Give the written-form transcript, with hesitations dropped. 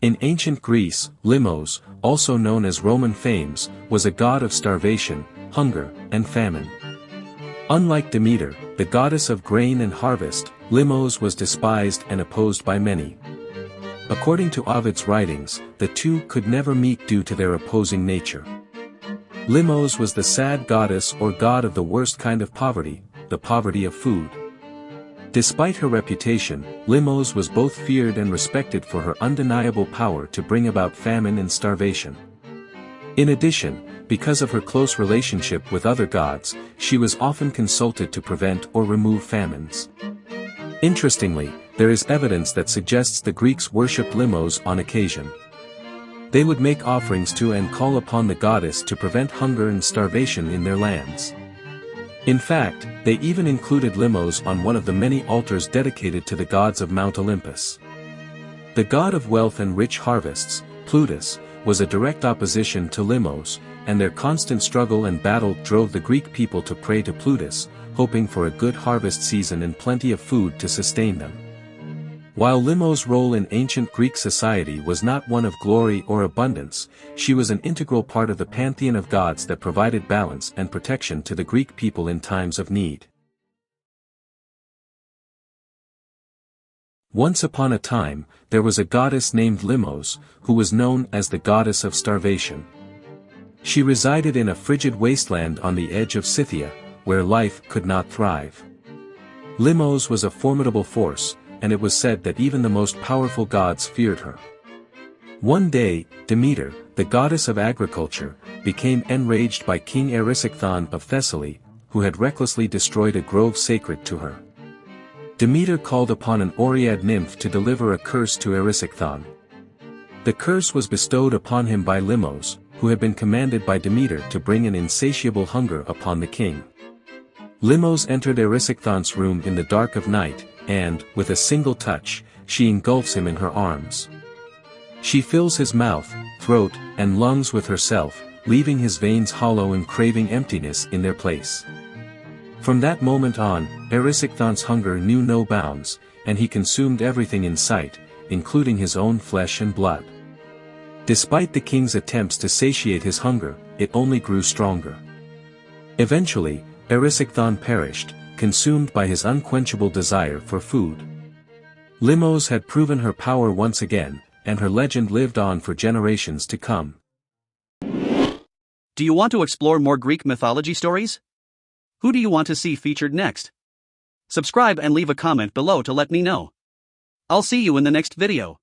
In ancient Greece, Limos, also known as Roman Fames, was a god of starvation, hunger, and famine. Unlike Demeter, the goddess of grain and harvest, Limos was despised and opposed by many. According to Ovid's writings, the two could never meet due to their opposing nature. Limos was the sad goddess or god of the worst kind of poverty, the poverty of food. Despite her reputation, Limos was both feared and respected for her undeniable power to bring about famine and starvation. In addition, because of her close relationship with other gods, she was often consulted to prevent or remove famines. Interestingly, there is evidence that suggests the Greeks worshipped Limos on occasion. They would make offerings to and call upon the goddess to prevent hunger and starvation in their lands. In fact, they even included Limos on one of the many altars dedicated to the gods of Mount Olympus. The god of wealth and rich harvests, Plutus, was a direct opposition to Limos, and their constant struggle and battle drove the Greek people to pray to Plutus, hoping for a good harvest season and plenty of food to sustain them. While Limos' role in ancient Greek society was not one of glory or abundance, she was an integral part of the pantheon of gods that provided balance and protection to the Greek people in times of need. Once upon a time, there was a goddess named Limos, who was known as the goddess of starvation. She resided in a frigid wasteland on the edge of Scythia, where life could not thrive. Limos was a formidable force, and it was said that even the most powerful gods feared her. One day, Demeter, the goddess of agriculture, became enraged by King Erysichthon of Thessaly, who had recklessly destroyed a grove sacred to her. Demeter called upon an Oread nymph to deliver a curse to Erysichthon. The curse was bestowed upon him by Limos, who had been commanded by Demeter to bring an insatiable hunger upon the king. Limos entered Erysichthon's room in the dark of night, and, with a single touch, she engulfs him in her arms. She fills his mouth, throat, and lungs with herself, leaving his veins hollow and craving emptiness in their place. From that moment on, Erysichthon's hunger knew no bounds, and he consumed everything in sight, including his own flesh and blood. Despite the king's attempts to satiate his hunger, it only grew stronger. Eventually, Erysichthon perished, consumed by his unquenchable desire for food. Limos had proven her power once again, and her legend lived on for generations to come. Do you want to explore more Greek mythology stories? Who do you want to see featured next? Subscribe and leave a comment below to let me know. I'll see you in the next video.